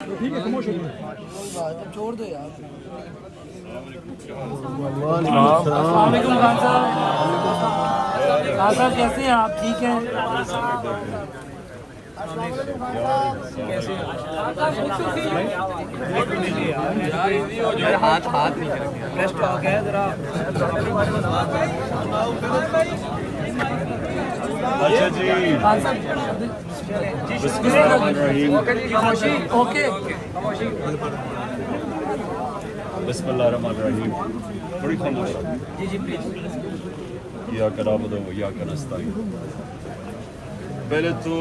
ٹھیک ہے خاموش ہو جائے. چھوڑ دو یار. السلام علیکم خان صاحب. خان صاحب کیسے ہیں آپ؟ ٹھیک ہیں؟ ہاتھ نہیں ریسٹ ہو گیا ذرا. اچھا جی خان صاحب بسم اللہ الرحمن الرحیم اوکے. بسم اللہ الرحمن الرحیم. تھوڑی خاموش رہو. جی جی پلیز. ایاک نعبد و ایاک نستعین. پہلے تو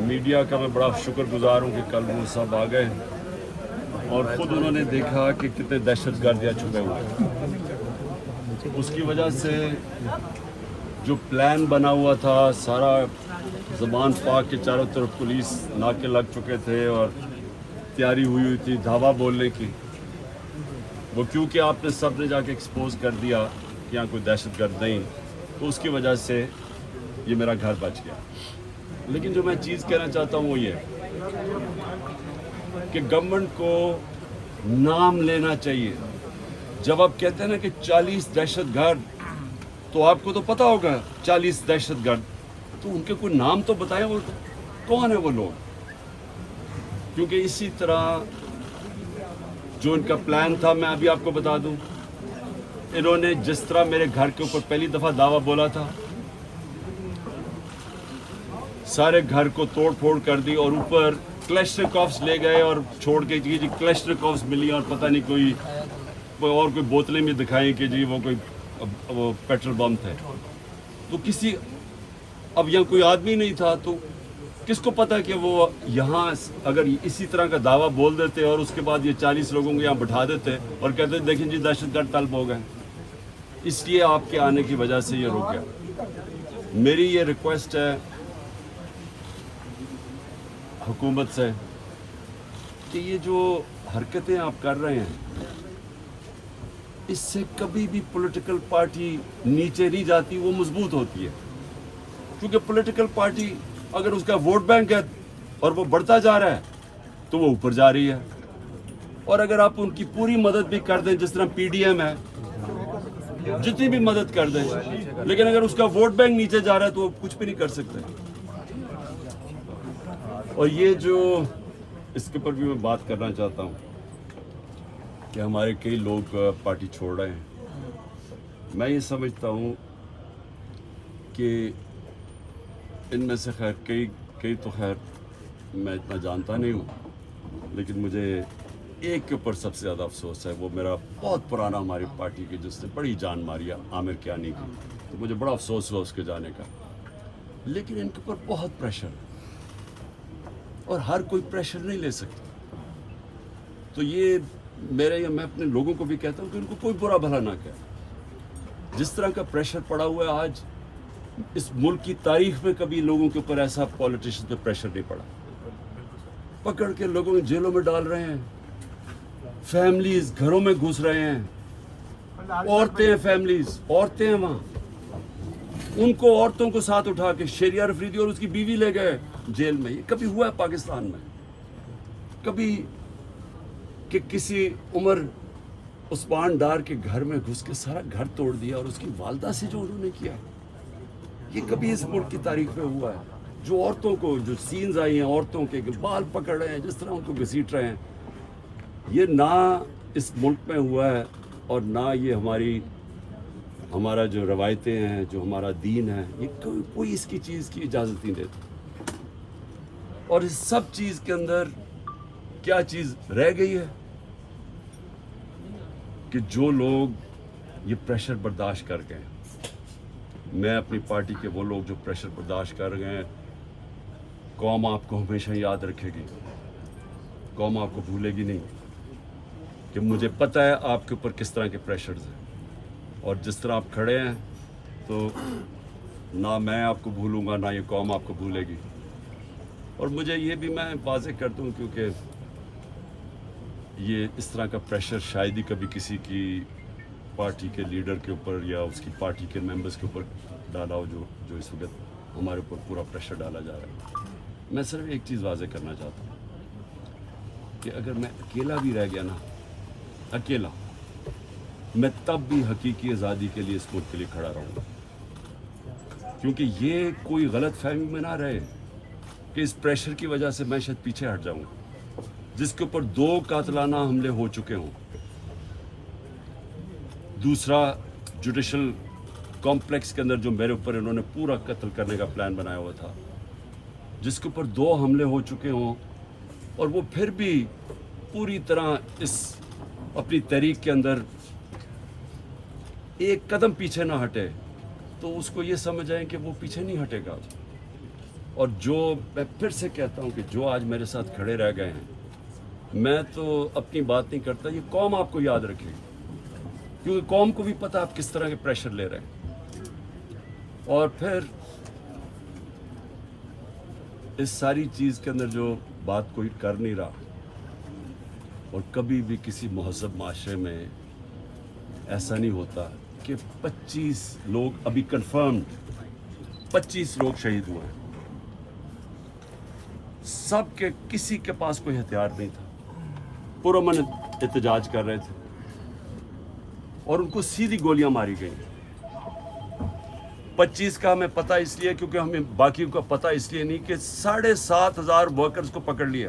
میڈیا کا میں بڑا شکر گزار ہوں کہ کل وہ سب آ گئے اور خود انہوں نے دیکھا کہ کتنے دہشت گرد یہاں چھپے ہوئے ہیں. اس کی وجہ سے جو پلان بنا ہوا تھا سارا زبان پاک کے چاروں طرف پولیس ناکے لگ چکے تھے اور تیاری ہوئی تھی دھاوا بولنے کی. وہ کیونکہ آپ نے سب نے جا کے ایکسپوز کر دیا کہ یہاں کوئی دہشت گرد نہیں تو اس کی وجہ سے یہ میرا گھر بچ گیا. لیکن جو میں چیز کہنا چاہتا ہوں وہ یہ کہ گورنمنٹ کو نام لینا چاہیے. جب آپ کہتے ہیں نا کہ 40 دہشت گرد تو آپ کو تو پتہ ہوگا 40 دہشت گرد تو ان کے کوئی نام تو بتائیں وہ کون ہے وہ لوگ. کیونکہ اسی طرح جو ان کا پلان تھا میں ابھی آپ کو بتا دوں. انہوں نے جس طرح میرے گھر کے اوپر پہلی دفعہ دعویٰ بولا تھا سارے گھر کو توڑ پھوڑ کر دی اور اوپر کلیشنکوفس لے گئے اور چھوڑ کے جی کلیشنکوفس ملی اور پتہ نہیں کوئی اور کوئی بوتلیں بھی دکھائیں کہ جی وہ کوئی وہ پیٹرول بم تھے. تو کسی اب یہاں کوئی آدمی نہیں تھا تو کس کو پتا کہ وہ یہاں اگر اسی طرح کا دعویٰ بول دیتے اور اس کے بعد یہ 40 لوگوں کو یہاں بٹھا دیتے اور کہتے دیکھیں جی دہشت گرد طلب ہو گئے. اس لیے آپ کے آنے کی وجہ سے یہ رک گیا. میری یہ ریکویسٹ ہے حکومت سے کہ یہ جو حرکتیں آپ کر رہے ہیں اس سے کبھی بھی پولیٹیکل پارٹی نیچے نہیں جاتی, وہ مضبوط ہوتی ہے. کیونکہ پولیٹیکل پارٹی اگر اس کا ووٹ بینک ہے اور وہ بڑھتا جا رہا ہے تو وہ اوپر جا رہی ہے. اور اگر آپ ان کی پوری مدد بھی کر دیں جس طرح پی ڈی ایم ہے جتنی بھی مدد کر دیں لیکن اگر اس کا ووٹ بینک نیچے جا رہا ہے تو وہ کچھ بھی نہیں کر سکتے. اور یہ جو اس کے اوپر بھی میں بات کرنا چاہتا ہوں کہ ہمارے کئی لوگ پارٹی چھوڑ رہے ہیں. میں یہ سمجھتا ہوں کہ ان میں سے خیر کئی تو خیر میں اتنا جانتا نہیں ہوں لیکن مجھے ایک کے اوپر سب سے زیادہ افسوس ہے. وہ میرا بہت پرانا ہماری پارٹی کے جس نے بڑی جان ماری ہے عامر کیانی کی. تو مجھے بڑا افسوس ہوا اس کے جانے کا. لیکن ان کے اوپر بہت پریشر ہے اور ہر کوئی پریشر نہیں لے سکتا. تو یہ میں اپنے لوگوں کو بھی کہتا ہوں کہ ان کو کوئی برا بھلا نہ کہے. جس طرح کا پریشر پڑا ہوا ہے آج اس ملک کی تاریخ میں کبھی لوگوں کے اوپر ایسا پولیٹیشین پہ پریشر نہیں پڑا. پکڑ کے لوگوں کو جیلوں میں ڈال رہے ہیں, فیملیز گھروں میں گھس رہے ہیں, عورتیں ہیں فیملیز عورتیں ہیں وہاں ان کو عورتوں کو ساتھ اٹھا کے شیریہ افریدی اور اس کی بیوی لے گئے جیل میں. یہ کبھی ہوا ہے پاکستان میں؟ کبھی کہ کسی عمر عثمان ڈار کے گھر میں گھس کے سارا گھر توڑ دیا اور اس کی والدہ سے جو انہوں نے کیا یہ کبھی اس ملک کی تاریخ میں ہوا ہے؟ جو عورتوں کو جو سینز آئی ہیں عورتوں کے بال پکڑ رہے ہیں جس طرح ان کو گھسیٹ رہے ہیں یہ نہ اس ملک میں ہوا ہے اور نہ یہ ہمارا جو روایتیں ہیں جو ہمارا دین ہے یہ کوئی اس کی چیز کی اجازت نہیں دیتا. اور اس سب چیز کے اندر کیا چیز رہ گئی ہے کہ جو لوگ یہ پریشر برداشت کر گئے ہیں. میں اپنی پارٹی کے وہ لوگ جو پریشر برداشت کر گئے ہیں قوم آپ کو ہمیشہ یاد رکھے گی. قوم آپ کو بھولے گی نہیں کہ مجھے پتہ ہے آپ کے اوپر کس طرح کے پریشرز ہیں اور جس طرح آپ کھڑے ہیں تو نہ میں آپ کو بھولوں گا نہ یہ قوم آپ کو بھولے گی. اور مجھے یہ بھی میں واضح کر دوں کیونکہ یہ اس طرح کا پریشر شاید ہی کبھی کسی کی پارٹی کے لیڈر کے اوپر یا اس کی پارٹی کے ممبرز کے اوپر ڈالا ہو جو اس وقت ہمارے اوپر پورا پریشر ڈالا جا رہا ہے. میں صرف ایک چیز واضح کرنا چاہتا ہوں کہ اگر میں اکیلا بھی رہ گیا نا، اکیلا، میں تب بھی حقیقی آزادی کے لیے اس ملک کے لیے کھڑا رہوں گا. کیونکہ یہ کوئی غلط فہمی میں نہ رہے کہ اس پریشر کی وجہ سے میں شاید پیچھے ہٹ جاؤں، جس کے اوپر 2 قاتلانہ حملے ہو چکے ہوں، دوسرا جوڈیشل کمپلیکس کے اندر جو میرے اوپر انہوں نے پورا قتل کرنے کا پلان بنایا ہوا تھا، جس کے اوپر 2 حملے ہو چکے ہوں، اور وہ پھر بھی پوری طرح اس اپنی تحریک کے اندر ایک قدم پیچھے نہ ہٹے، تو اس کو یہ سمجھ آئیں کہ وہ پیچھے نہیں ہٹے گا. اور جو میں پھر سے کہتا ہوں کہ جو آج میرے ساتھ کھڑے رہ گئے ہیں، میں تو اپنی بات نہیں کرتا، یہ قوم آپ کو یاد رکھے گی، کیونکہ قوم کو بھی پتہ آپ کس طرح کے پریشر لے رہے ہیں. اور پھر اس ساری چیز کے اندر جو بات کوئی کر نہیں رہا، اور کبھی بھی کسی مہذب معاشرے میں ایسا نہیں ہوتا کہ 25 لوگ ابھی کنفرمڈ 25 لوگ شہید ہوئے ہیں، سب کے کسی کے پاس کوئی ہتھیار نہیں تھا، پرامن احتجاج کر رہے تھے، اور ان کو سیدھی گولیاں ماری گئیں. 25 کا ہمیں پتہ اس لیے کیونکہ ہمیں باقیوں کا پتہ اس لیے نہیں کہ 7,500 ورکرز کو پکڑ لیا،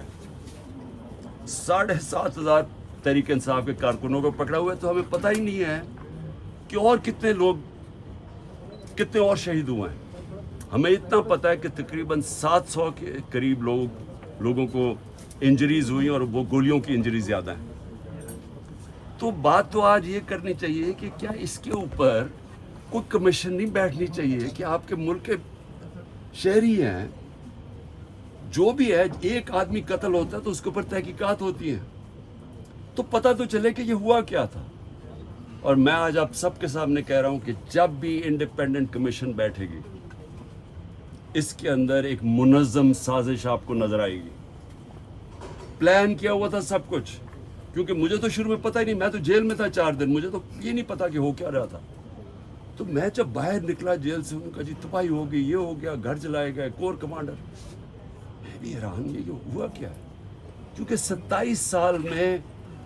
7,500 تحریک انصاف کے کارکنوں کو پکڑا ہوا ہے. تو ہمیں پتہ ہی نہیں ہے کہ اور کتنے اور شہید ہوئے ہیں. ہمیں اتنا پتہ ہے کہ تقریباً 700 کے قریب لوگوں کو انجریز ہوئی، اور وہ گولیوں کی انجری زیادہ ہیں. تو بات تو آج یہ کرنی چاہیے کہ کیا اس کے اوپر کوئی کمیشن نہیں بیٹھنی چاہیے کہ آپ کے ملک کے شہری ہیں، جو بھی ہے، ایک آدمی قتل ہوتا ہے تو اس کے اوپر تحقیقات ہوتی ہیں، تو پتہ تو چلے کہ یہ ہوا کیا تھا. اور میں آج آپ سب کے سامنے کہہ رہا ہوں کہ جب بھی انڈیپینڈنٹ کمیشن بیٹھے گی، اس کے اندر ایک منظم سازش آپ کو نظر آئے گی. پلان کیا ہوا تھا سب کچھ، کیونکہ مجھے تو شروع میں پتہ ہی نہیں، میں تو جیل میں تھا 4 دن، مجھے تو یہ نہیں پتا کہ ہو کیا رہا تھا. تو میں جب باہر نکلا جیل سے، ان کا جی تباہی ہو گئی، یہ ہو گیا، گھر جلائے گئے، کور کمانڈر. میں بھی حیران، یہ ہوا کیا ہے؟ کیونکہ 27 سال میں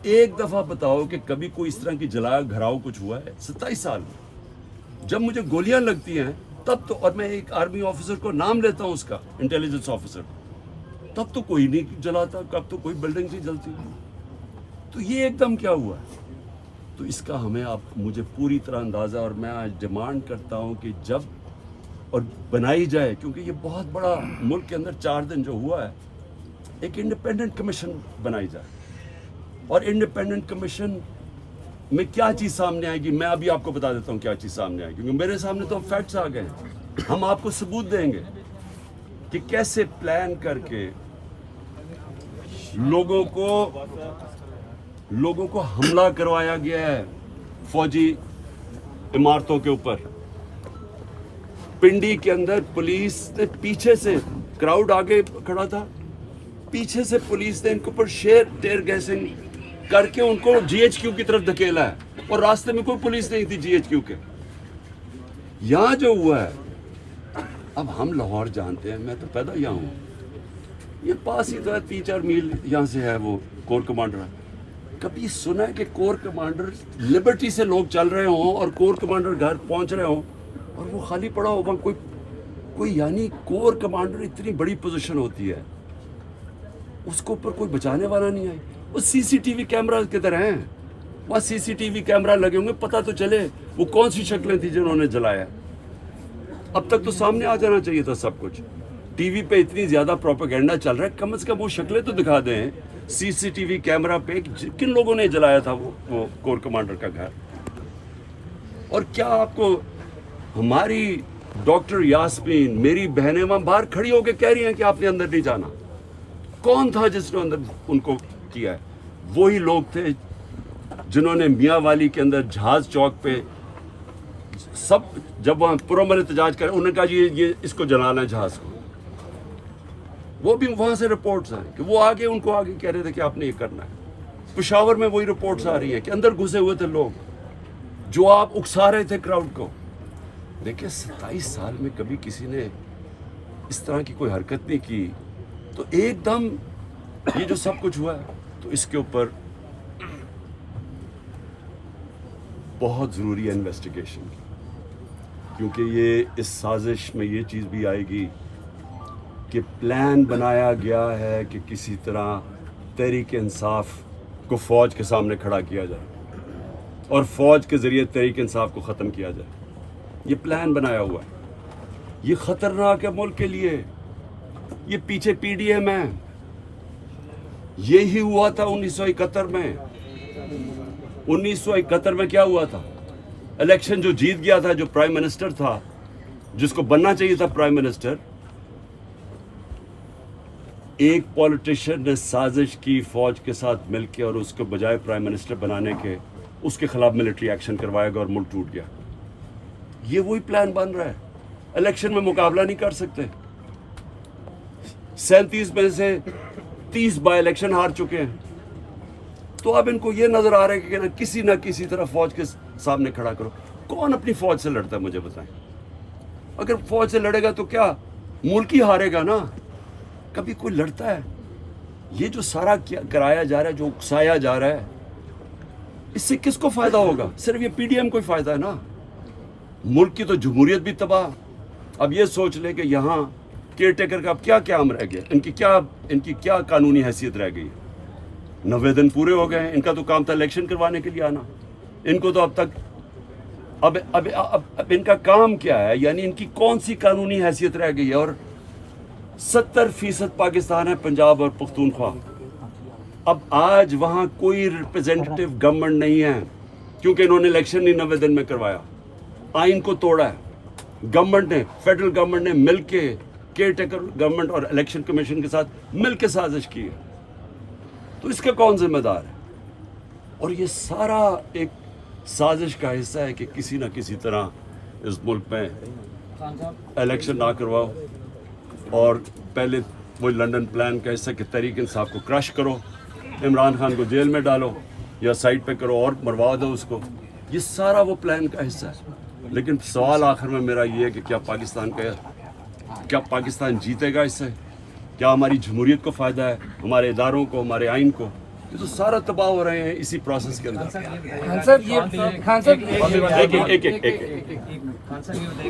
ایک دفعہ بتاؤ کہ کبھی کوئی اس طرح کی جلایا گھراؤ کچھ ہوا ہے 27 سال میں؟ جب مجھے گولیاں لگتی ہیں تب تو، اور میں ایک آرمی آفیسر کو نام لیتا ہوں اس کا، انٹیلیجنس آفیسر، تب تو کوئی نہیں جلاتا، کب تو کوئی بلڈنگ نہیں جلتی. تو یہ ایک دم کیا ہوا ہے؟ تو اس کا ہمیں مجھے پوری طرح اندازہ، اور میں آج ڈیمانڈ کرتا ہوں کہ جب اور بنائی جائے، کیونکہ یہ بہت بڑا ملک کے اندر 4 دن جو ہوا ہے، ایک انڈیپینڈنٹ کمیشن بنائی جائے. اور انڈیپینڈنٹ کمیشن میں کیا چیز سامنے آئے گی، میں ابھی آپ کو بتا دیتا ہوں کیا چیز سامنے آئے گی، کیونکہ میرے سامنے تو فیکٹس آ گئے ہیں. ہم آپ کو ثبوت دیں گے کہ کیسے پلان کر کے لوگوں کو حملہ کروایا گیا ہے فوجی عمارتوں کے اوپر. پنڈی کے اندر پولیس نے پیچھے سے، کراؤڈ آگے کھڑا تھا، پیچھے سے پولیس نے ان کے اوپر ٹیئر گیسنگ کر کے ان کو GHQ کی طرف دھکیلا ہے، اور راستے میں کوئی پولیس نہیں تھی GHQ کے. یہاں جو ہوا ہے، اب ہم لاہور جانتے ہیں، میں تو پیدا یہاں ہوں، یہ پاس ہی تو ہے، 3-4 میل یہاں سے ہے وہ کور کمانڈر ہے. کبھی سنا ہے کہ کور کمانڈر لبرٹی سے لوگ چل رہے ہوں اور کور کمانڈر گھر پہنچ رہے ہوں اور وہ خالی پڑا ہوگا کوئی یعنی کور کمانڈر اتنی بڑی پوزیشن ہوتی ہے، اس کو اوپر کوئی بچانے والا نہیں آئے. وہ CCTV کیمرہ کدھر ہیں؟ وہاں CCTV کیمرہ لگے ہوں گے، پتہ تو چلے وہ کون سی شکلیں تھیں جنہوں نے جلایا. اب تک تو سامنے آ جانا چاہیے تھا سب کچھ. TV پہ اتنی زیادہ پروپیگنڈا چل رہا ہے، کم از کم وہ شکلیں تو دکھا دیں CCTV کیمرہ پہ کن لوگوں نے جلایا تھا وہ کور کمانڈر کا گھر. اور کیا آپ کو ہماری ڈاکٹر یاسمین، میری بہنیں وہاں باہر کھڑی ہو کے کہہ رہی ہیں کہ آپ نے اندر نہیں جانا. کون تھا جس نے اندر ان کو کیا ہے؟ وہی لوگ تھے جنہوں نے میاں والی کے اندر جہاز چوک پہ سب جب وہاں پرامن احتجاج کرے، انہوں نے کہا یہ اس کو جلانا ہے جہاز کو. وہ بھی وہاں سے رپورٹس ہیں کہ وہ آگے ان کو آگے کہہ رہے تھے کہ آپ نے یہ کرنا ہے. پشاور میں وہی رپورٹس آ رہی ہیں کہ اندر گھسے ہوئے تھے لوگ جو آپ اکسا رہے تھے کراؤڈ کو. دیکھیں 27 سال میں کبھی کسی نے اس طرح کی کوئی حرکت نہیں کی، تو ایک دم یہ جو سب کچھ ہوا ہے. تو اس کے اوپر بہت ضروری ہے انویسٹیگیشن کی، کیونکہ یہ اس سازش میں یہ چیز بھی آئے گی کہ پلان بنایا گیا ہے کہ کسی طرح تحریک انصاف کو فوج کے سامنے کھڑا کیا جائے اور فوج کے ذریعے تحریک انصاف کو ختم کیا جائے. یہ پلان بنایا ہوا ہے. یہ خطرناک ہے ملک کے لیے. یہ پیچھے پی ڈی ایم ہے. یہی ہوا تھا 1971 میں. 1971 میں کیا ہوا تھا؟ الیکشن جو جیت گیا تھا، جو پرائم منسٹر تھا، جس کو بننا چاہیے تھا پرائم منسٹر، ایک پولیٹیشین نے سازش کی فوج کے ساتھ مل کے اور اس کو بجائے پرائم منسٹر بنانے کے اس کے خلاف ملٹری ایکشن کروائے گا اور ملک ٹوٹ گیا. یہ وہی پلان بن رہا ہے. الیکشن میں مقابلہ نہیں کر سکتے. 37 میں سے 30 بائی الیکشن ہار چکے ہیں. تو اب ان کو یہ نظر آ رہا ہے کہ نہ کسی طرح فوج کے سامنے کھڑا کرو. کون اپنی فوج سے لڑتا ہے مجھے بتائیں؟ اگر فوج سے لڑے گا تو کیا ملک ہی ہارے گا نا. کبھی کوئی لڑتا ہے؟ یہ جو سارا کرایا جا رہا ہے، جو اکسایا جا رہا ہے، اس سے کس کو فائدہ ہوگا؟ صرف یہ پی ڈی ایم کو ہی فائدہ ہے نا. ملک کی تو جمہوریت بھی تباہ. اب یہ سوچ لے کہ یہاں کیئر ٹیکر کا اب کیا قیام رہ گیا؟ ان کی کیا قانونی حیثیت رہ گئی؟ 90 دن پورے ہو گئے ہیں. ان کا تو کام تھا الیکشن کروانے کے لیے آنا. ان کو تو اب تک اب ان کا کام کیا ہے؟ یعنی ان کی کون سی قانونی حیثیت رہ گئی ہے؟ اور 70% پاکستان ہے پنجاب اور پختونخوا. اب آج وہاں کوئی ریپرزینٹیٹو گورنمنٹ نہیں ہے کیونکہ انہوں نے الیکشن نہیں 90 دن میں کروایا. آئین کو توڑا ہے. گورنمنٹ نے، فیڈرل گورنمنٹ نے مل کے کیئر ٹیکر گورنمنٹ اور الیکشن کمیشن کے ساتھ مل کے سازش کی ہے. تو اس کا کون ذمہ دار ہے؟ اور یہ سارا ایک سازش کا حصہ ہے کہ کسی نہ کسی طرح اس ملک میں الیکشن نہ کرواؤ اور پہلے وہ لنڈن پلان کا حصہ کہ تحریک انصاف کو کرش کرو، عمران خان کو جیل میں ڈالو یا سائٹ پہ کرو اور مروا دو اس کو. یہ سارا وہ پلان کا حصہ ہے. لیکن سوال آخر میں میرا یہ ہے کہ کیا پاکستان جیتے گا اس سے؟ کیا ہماری جمہوریت کو فائدہ ہے؟ ہمارے اداروں کو، ہمارے آئین کو؟ یہ تو سارا تباہ ہو رہے ہیں اسی پروسیس کے اندر. خان صاحب یہ بتائے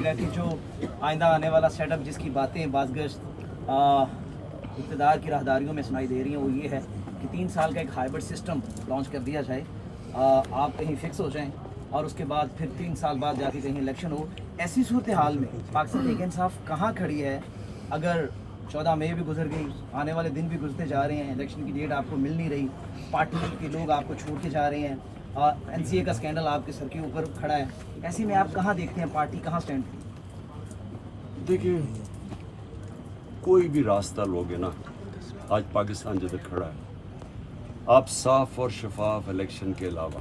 گا کہ جو آئندہ آنے والا سیٹ اپ جس کی باتیں بازگشت اقتدار کی راہداریوں میں سنائی دے رہی ہیں، وہ یہ ہے کہ 3 سال کا ایک ہائبرڈ سسٹم لانچ کر دیا جائے. آپ کہیں فکس ہو جائیں اور اس کے بعد پھر 3 سال بعد جا کے کہیں الیکشن ہو. ایسی صورتحال میں پاکستان تحریک انصاف کہاں کھڑی ہے؟ اگر 14 مئی بھی گزر گئی، آنے والے دن بھی گزرتے جا رہے ہیں، الیکشن کی ڈیٹ آپ کو مل نہیں رہی، پارٹی کے لوگ آپ کو چھوڑ کے جا رہے ہیں، اور این سی اے کا اسکینڈل آپ کے سر کے اوپر کھڑا ہے. ایسے میں آپ کہاں دیکھتے ہیں پارٹی کہاں سٹینڈ کی؟ دیکھیں، کوئی بھی راستہ لوگے نا، آج پاکستان جدھر کھڑا ہے، آپ صاف اور شفاف الیکشن کے علاوہ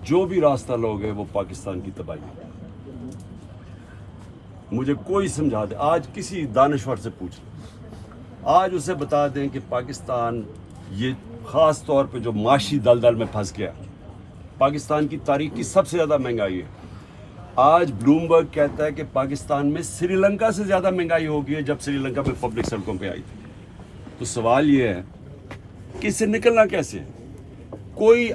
جو بھی راستہ لوگے وہ پاکستان کی تباہی ہے. مجھے کوئی سمجھا دے، آج کسی دانشور سے پوچھ لیں، آج اسے بتا دیں کہ پاکستان یہ خاص طور پہ جو معاشی دلدل میں پھنس گیا، پاکستان کی تاریخ کی سب سے زیادہ مہنگائی ہے. آج بلومبرگ کہتا ہے کہ پاکستان میں سری لنکا سے زیادہ مہنگائی ہوگی ہے جب سری لنکا میں پبلک سڑکوں پہ آئی تھی. تو سوال یہ ہے کہ اس سے نکلنا کیسے؟ کوئی